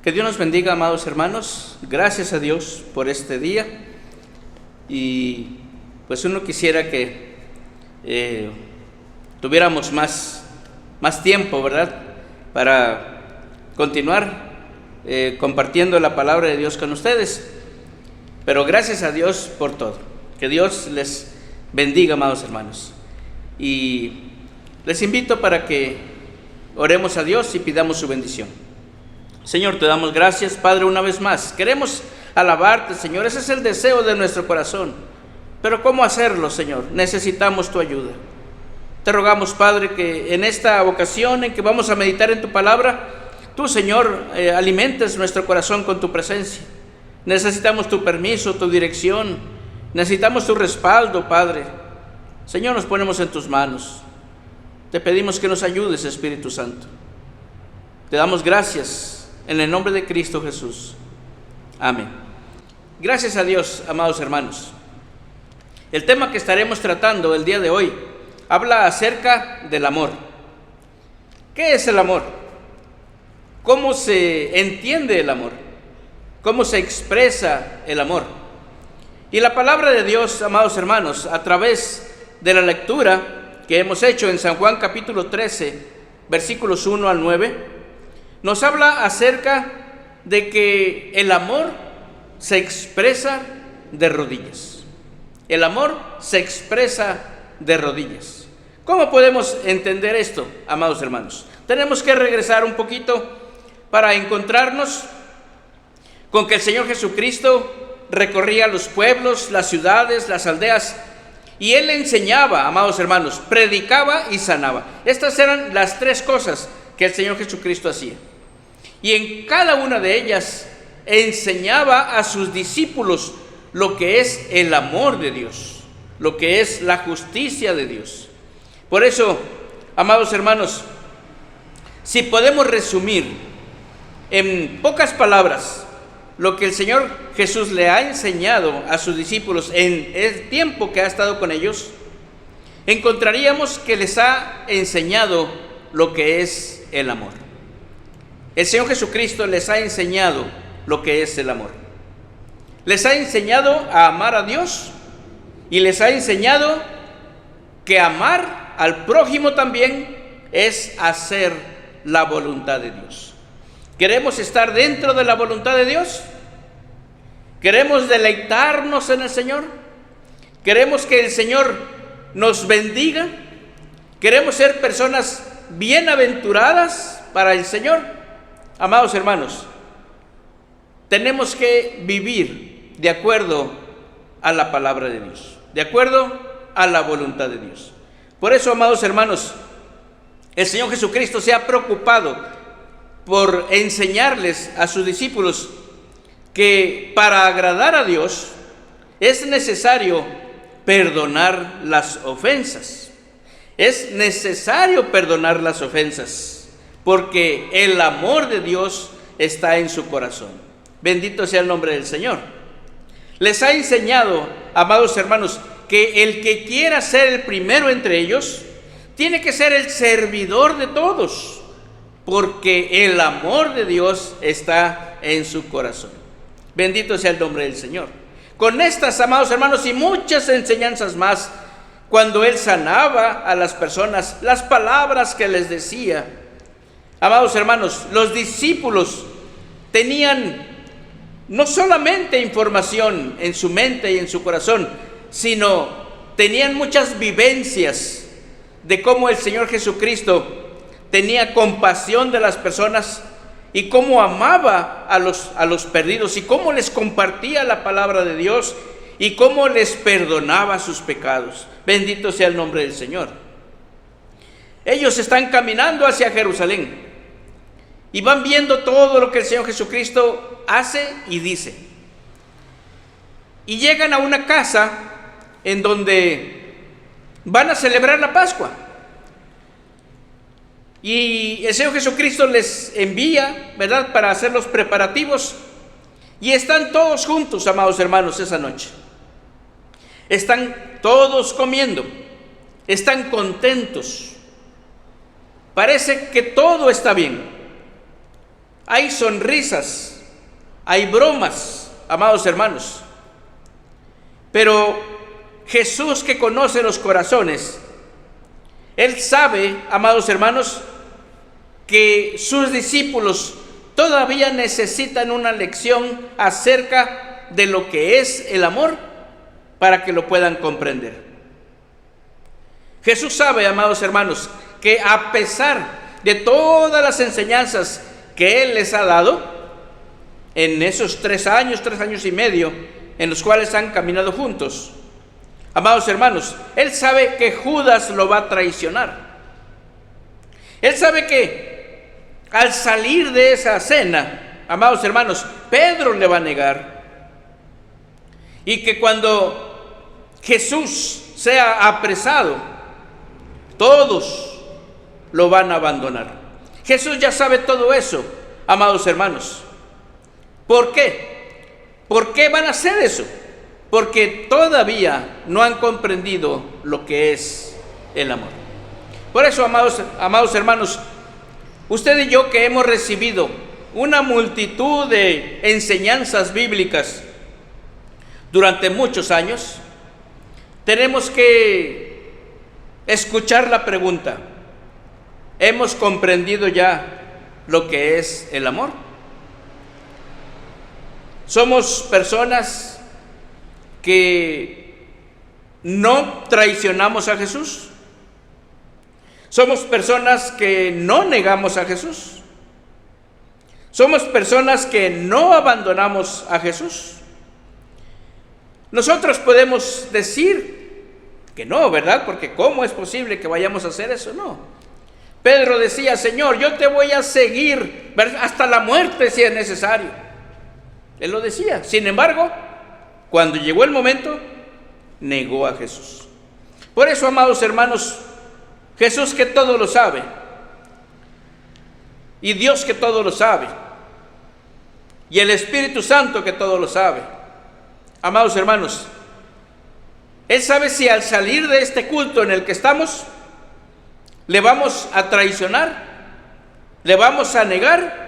Que Dios nos bendiga, amados hermanos. Gracias a Dios por este día. Y pues uno quisiera que tuviéramos más tiempo, ¿verdad? Para continuar compartiendo la palabra de Dios con ustedes. Pero gracias a Dios por todo. Que Dios les bendiga, amados hermanos. Y les invito para que oremos a Dios y pidamos su bendición. Señor, te damos gracias, Padre, una vez más. Queremos alabarte, Señor. Ese es el deseo de nuestro corazón. Pero ¿cómo hacerlo, Señor? Necesitamos tu ayuda. Te rogamos, Padre, que en esta ocasión en que vamos a meditar en tu palabra, tú, Señor, alimentes nuestro corazón con tu presencia. Necesitamos tu permiso, tu dirección. Necesitamos tu respaldo, Padre. Señor, nos ponemos en tus manos. Te pedimos que nos ayudes, Espíritu Santo. Te damos gracias en el nombre de Cristo Jesús. Amén. Gracias a Dios, amados hermanos. El tema que estaremos tratando el día de hoy habla acerca del amor. ¿Qué es el amor? ¿Cómo se entiende el amor? ¿Cómo se expresa el amor? Y la palabra de Dios, amados hermanos, a través de la lectura que hemos hecho en San Juan capítulo 13, versículos 1 al 9, nos habla acerca de que el amor se expresa de rodillas. El amor se expresa de rodillas. ¿Cómo podemos entender esto, amados hermanos? Tenemos que regresar un poquito para encontrarnos con que el Señor Jesucristo recorría los pueblos, las ciudades, las aldeas, y Él enseñaba, amados hermanos, predicaba y sanaba. Estas eran las tres cosas que el Señor Jesucristo hacía. Y en cada una de ellas enseñaba a sus discípulos lo que es el amor de Dios, lo que es la justicia de Dios. Por eso, amados hermanos, si podemos resumir en pocas palabras lo que el Señor Jesús le ha enseñado a sus discípulos en el tiempo que ha estado con ellos, encontraríamos que les ha enseñado lo que es el amor. El Señor Jesucristo les ha enseñado lo que es el amor. Les ha enseñado a amar a Dios y les ha enseñado que amar al prójimo también es hacer la voluntad de Dios. ¿Queremos estar dentro de la voluntad de Dios? ¿Queremos deleitarnos en el Señor? ¿Queremos que el Señor nos bendiga? ¿Queremos ser personas bienaventuradas para el Señor? Amados hermanos, tenemos que vivir de acuerdo a la palabra de Dios, de acuerdo a la voluntad de Dios. Por eso, amados hermanos, el Señor Jesucristo se ha preocupado por enseñarles a sus discípulos que para agradar a Dios es necesario perdonar las ofensas. Es necesario perdonar las ofensas, porque el amor de Dios está en su corazón. Bendito sea el nombre del Señor. Les ha enseñado, amados hermanos, que el que quiera ser el primero entre ellos, tiene que ser el servidor de todos, porque el amor de Dios está en su corazón. Bendito sea el nombre del Señor. Con estas, amados hermanos, y muchas enseñanzas más, cuando Él sanaba a las personas, las palabras que les decía, amados hermanos, los discípulos tenían no solamente información en su mente y en su corazón, sino tenían muchas vivencias de cómo el Señor Jesucristo tenía compasión de las personas y cómo amaba a los perdidos y cómo les compartía la palabra de Dios y cómo les perdonaba sus pecados. Bendito sea el nombre del Señor. Ellos están caminando hacia Jerusalén y van viendo todo lo que el Señor Jesucristo hace y dice. Y llegan a una casa en donde van a celebrar la Pascua. Y el Señor Jesucristo les envía, ¿verdad?, para hacer los preparativos. Y están todos juntos, amados hermanos, esa noche. Están todos comiendo. Están contentos. Parece que todo está bien. hay sonrisas, hay bromas, amados hermanos. Pero Jesús, que conoce los corazones, Él sabe, amados hermanos, que sus discípulos todavía necesitan una lección acerca de lo que es el amor para que lo puedan comprender. Jesús sabe, amados hermanos, que a pesar de todas las enseñanzas que Él les ha dado en esos 3 años y medio en los cuales han caminado juntos, amados hermanos, Él sabe que Judas lo va a traicionar. Él sabe que al salir de esa cena, amados hermanos, Pedro le va a negar. Y que cuando Jesús sea apresado, todos lo van a abandonar. Jesús ya sabe todo eso, amados hermanos. ¿Por qué? ¿Por qué van a hacer eso? Porque todavía no han comprendido lo que es el amor. Por eso, amados hermanos, usted y yo, que hemos recibido una multitud de enseñanzas bíblicas durante muchos años, tenemos que escuchar la pregunta: ¿hemos comprendido ya lo que es el amor? Somos personas que no traicionamos a Jesús. Somos personas que no negamos a Jesús. Somos personas que no abandonamos a Jesús. Nosotros podemos decir que no, ¿verdad? Porque ¿cómo es posible que vayamos a hacer eso? No. Pedro decía: Señor, yo te voy a seguir, ¿verdad?, hasta la muerte si es necesario. Él lo decía. Sin embargo, cuando llegó el momento, negó a Jesús. Por eso, amados hermanos, Jesús, que todo lo sabe, y Dios, que todo lo sabe, y el Espíritu Santo, que todo lo sabe, amados hermanos, Él sabe si al salir de este culto en el que estamos, le vamos a traicionar, le vamos a negar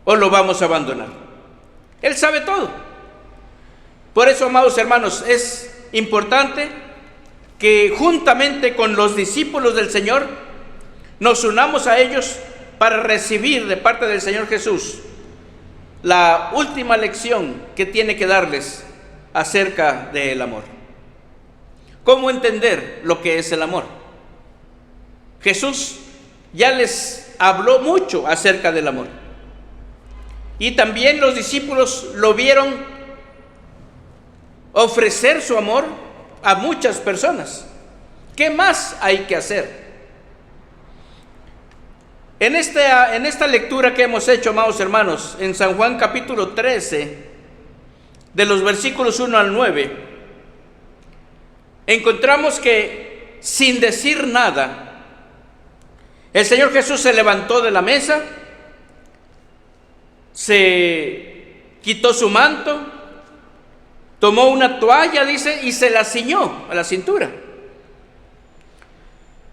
o lo vamos a abandonar. Él sabe todo. Por eso, amados hermanos, es importante que juntamente con los discípulos del Señor nos unamos a ellos para recibir de parte del Señor Jesús la última lección que tiene que darles acerca del amor. ¿Cómo entender lo que es el amor? Jesús ya les habló mucho acerca del amor. Y también los discípulos lo vieron ofrecer su amor a muchas personas. ¿Qué más hay que hacer? En esta lectura que hemos hecho, amados hermanos, en San Juan capítulo 13, de los versículos 1 al 9, encontramos que sin decir nada, el Señor Jesús se levantó de la mesa, se quitó su manto, tomó una toalla, dice, y se la ciñó a la cintura.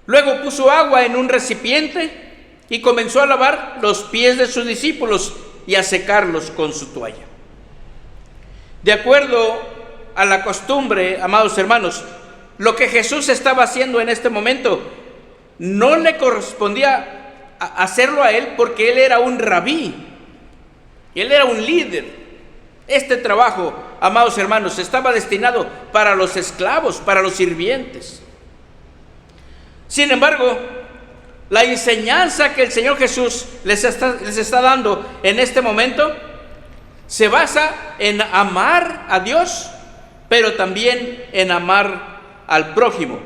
Luego puso agua en un recipiente y comenzó a lavar los pies de sus discípulos y a secarlos con su toalla. De acuerdo a la costumbre, amados hermanos, lo que Jesús estaba haciendo en este momento no le correspondía hacerlo a él, porque él era un rabí, él era un líder. Este trabajo, amados hermanos, estaba destinado para los esclavos, para los sirvientes. Sin embargo, la enseñanza que el Señor Jesús les está dando en este momento se basa en amar a Dios, pero también en amar al prójimo.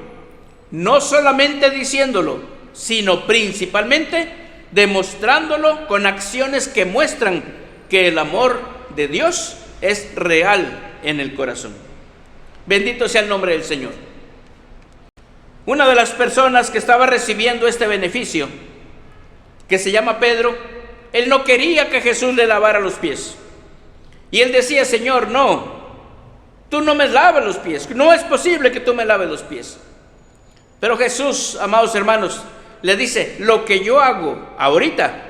No solamente diciéndolo, sino principalmente demostrándolo con acciones que muestran que el amor de Dios es real en el corazón. Bendito sea el nombre del Señor. Una de las personas que estaba recibiendo este beneficio, que se llama Pedro, él no quería que Jesús le lavara los pies. Y él decía: Señor, no, tú no me lavas los pies, no es posible que tú me laves los pies. Pero Jesús, amados hermanos, le dice: lo que yo hago ahorita,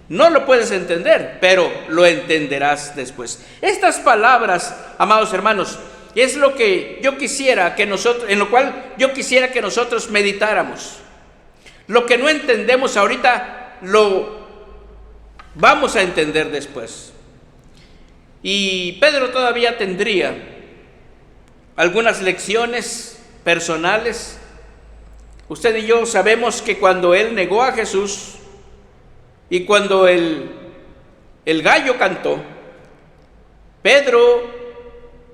No lo puedes entender, pero lo entenderás después. Estas palabras, amados hermanos, es lo que yo quisiera que nosotros, en lo cual yo quisiera que nosotros meditáramos. Lo que no entendemos ahorita lo vamos a entender después. Y Pedro todavía tendría algunas lecciones personales. Usted y yo sabemos que cuando él negó a Jesús y cuando el gallo cantó, Pedro,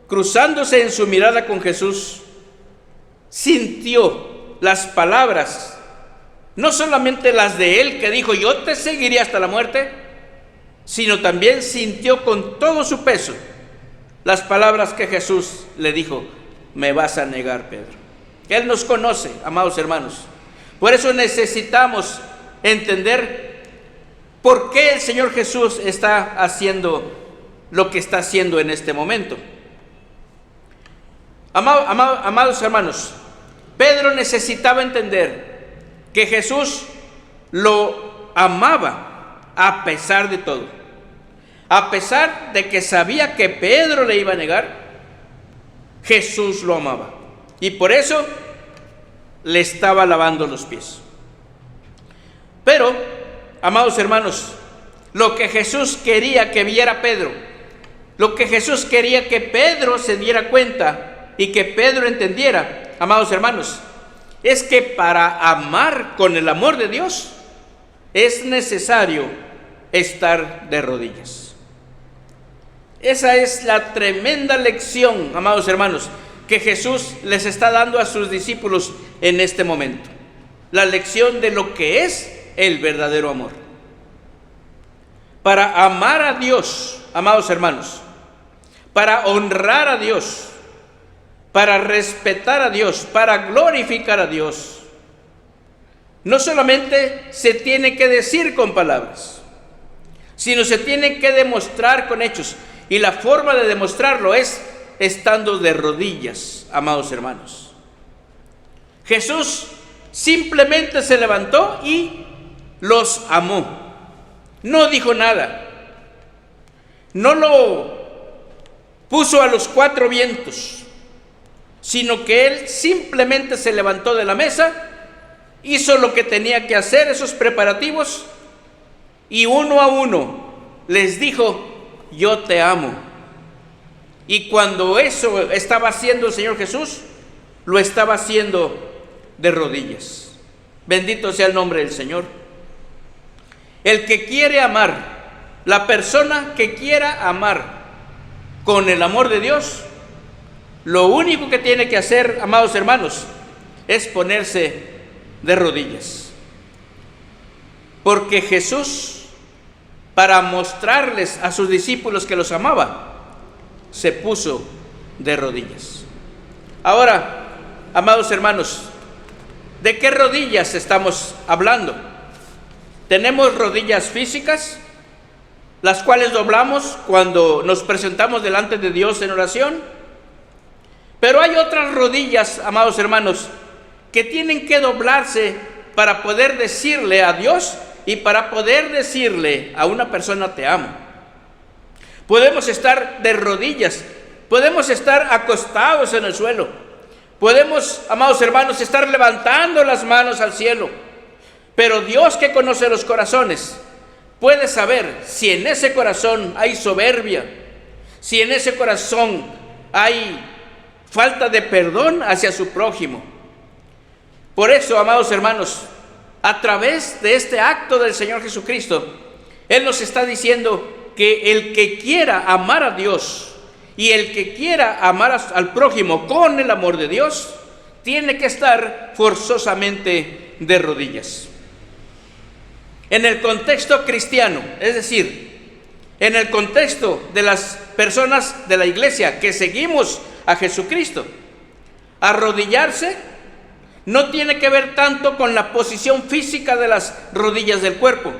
cruzándose en su mirada con Jesús, sintió las palabras, no solamente las de él que dijo, yo te seguiré hasta la muerte, sino también sintió con todo su peso las palabras que Jesús le dijo, me vas a negar, Pedro. Él nos conoce, amados hermanos. Por eso necesitamos entender por qué el Señor Jesús está haciendo lo que está haciendo en este momento. Amados hermanos, Pedro necesitaba entender que Jesús lo amaba a pesar de todo. A pesar de que sabía que Pedro le iba a negar, Jesús lo amaba. Y por eso le estaba lavando los pies. Pero, amados hermanos, lo que Jesús quería que viera Pedro, lo que Jesús quería que Pedro se diera cuenta y que Pedro entendiera, amados hermanos, es que para amar con el amor de Dios es necesario estar de rodillas. Esa es la tremenda lección, amados hermanos, que Jesús les está dando a sus discípulos en este momento. La lección de lo que es el verdadero amor. Para amar a Dios, amados hermanos, para honrar a Dios, para respetar a Dios, para glorificar a Dios, no solamente se tiene que decir con palabras, sino se tiene que demostrar con hechos. Y la forma de demostrarlo es estando de rodillas, amados hermanos. Jesús simplemente se levantó y los amó. No dijo nada. No lo puso a los cuatro vientos, sino que él simplemente se levantó de la mesa, hizo lo que tenía que hacer, esos preparativos, y uno a uno les dijo, yo te amo. Y cuando eso estaba haciendo el Señor Jesús, lo estaba haciendo de rodillas. Bendito sea el nombre del Señor. El que quiere amar, la persona que quiera amar con el amor de Dios, lo único que tiene que hacer, amados hermanos, es ponerse de rodillas. Porque Jesús, para mostrarles a sus discípulos que los amaba, se puso de rodillas. Ahora, amados hermanos, ¿de qué rodillas estamos hablando? Tenemos rodillas físicas, las cuales doblamos cuando nos presentamos delante de Dios en oración. Pero hay otras rodillas, amados hermanos, que tienen que doblarse para poder decirle a Dios y para poder decirle a una persona te amo. Podemos estar de rodillas, podemos estar acostados en el suelo, podemos, amados hermanos, estar levantando las manos al cielo, pero Dios, que conoce los corazones, puede saber si en ese corazón hay soberbia, si en ese corazón hay falta de perdón hacia su prójimo. Por eso, amados hermanos, a través de este acto del Señor Jesucristo, Él nos está diciendo que el que quiera amar a Dios y el que quiera amar al prójimo con el amor de Dios, tiene que estar forzosamente de rodillas. En el contexto cristiano, es decir, en el contexto de las personas de la iglesia que seguimos a Jesucristo, arrodillarse no tiene que ver tanto con la posición física de las rodillas del cuerpo,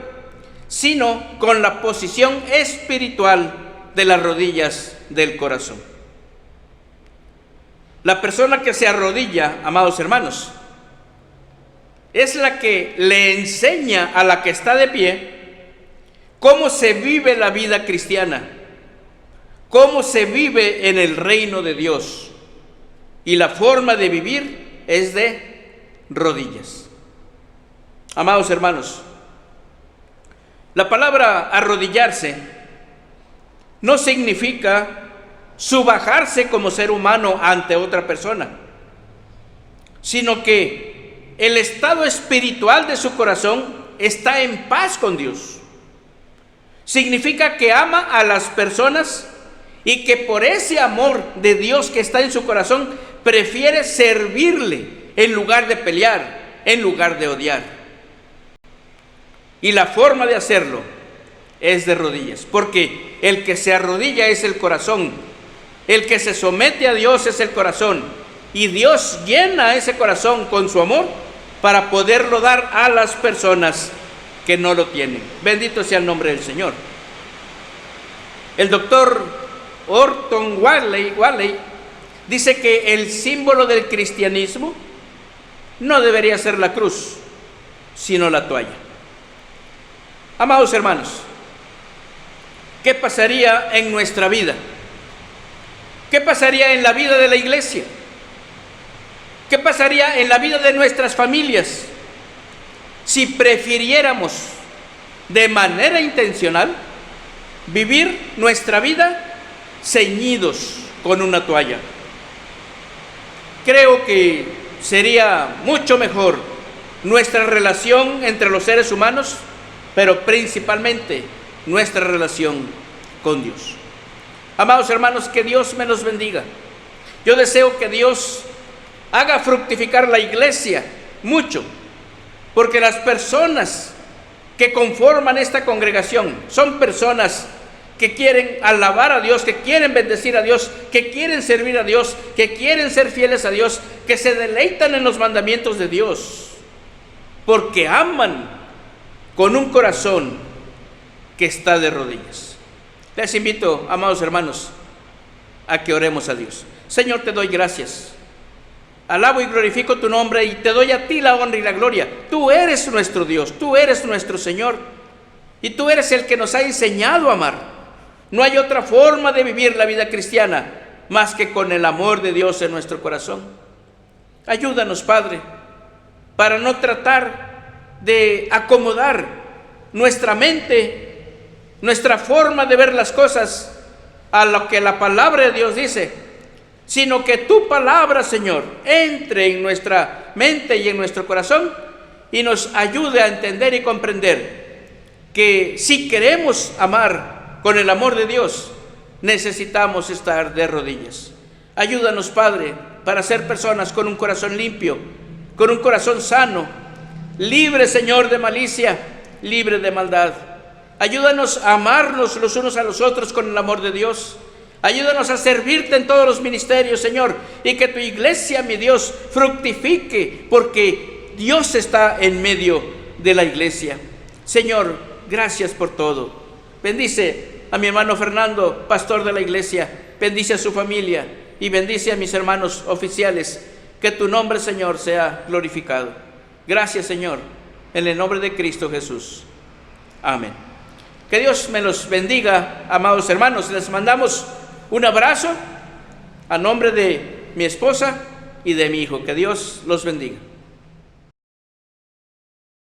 sino con la posición espiritual de las rodillas del corazón. La persona que se arrodilla, amados hermanos, es la que le enseña a la que está de pie cómo se vive la vida cristiana, cómo se vive en el reino de Dios. Y la forma de vivir es de rodillas. Amados hermanos, la palabra arrodillarse no significa subajarse como ser humano ante otra persona, sino que el estado espiritual de su corazón está en paz con Dios. Significa que ama a las personas y que por ese amor de Dios que está en su corazón prefiere servirle en lugar de pelear, en lugar de odiar. Y la forma de hacerlo es de rodillas, porque el que se arrodilla es el corazón, el que se somete a Dios es el corazón, y Dios llena ese corazón con su amor para poderlo dar a las personas que no lo tienen. Bendito sea el nombre del Señor. El doctor Orton Whaley dice que el símbolo del cristianismo no debería ser la cruz, sino la toalla. Amados hermanos, ¿qué pasaría en nuestra vida? ¿Qué pasaría en la vida de la iglesia? ¿Qué pasaría en la vida de nuestras familias si prefiriéramos de manera intencional vivir nuestra vida ceñidos con una toalla? Creo que sería mucho mejor nuestra relación entre los seres humanos, pero principalmente nuestra relación con Dios. Amados hermanos, que Dios me los bendiga. Yo deseo que Dios haga fructificar la iglesia mucho, porque las personas que conforman esta congregación son personas que quieren alabar a Dios, que quieren bendecir a Dios, que quieren servir a Dios, que quieren ser fieles a Dios, que se deleitan en los mandamientos de Dios, porque aman con un corazón que está de rodillas. Les invito, amados hermanos, a que oremos a Dios. Señor, te doy gracias. Alabo y glorifico tu nombre y te doy a ti la honra y la gloria. Tú eres nuestro Dios, tú eres nuestro Señor y tú eres el que nos ha enseñado a amar. No hay otra forma de vivir la vida cristiana más que con el amor de Dios en nuestro corazón. Ayúdanos, Padre, para no tratar de acomodar nuestra mente, nuestra forma de ver las cosas a lo que la palabra de Dios dice, sino que tu palabra, Señor, entre en nuestra mente y en nuestro corazón y nos ayude a entender y comprender que si queremos amar con el amor de Dios, necesitamos estar de rodillas. Ayúdanos, Padre, para ser personas con un corazón limpio, con un corazón sano, libre, Señor, de malicia, libre de maldad. Ayúdanos a amarnos los unos a los otros con el amor de Dios. Ayúdanos a servirte en todos los ministerios, Señor, y que tu iglesia, mi Dios, fructifique, porque Dios está en medio de la iglesia. Señor, gracias por todo. Bendice a mi hermano Fernando, pastor de la iglesia. Bendice a su familia y bendice a mis hermanos oficiales. Que tu nombre, Señor, sea glorificado. Gracias, Señor, en el nombre de Cristo Jesús. Amén. Que Dios me los bendiga, amados hermanos. Les mandamos un abrazo a nombre de mi esposa y de mi hijo. Que Dios los bendiga.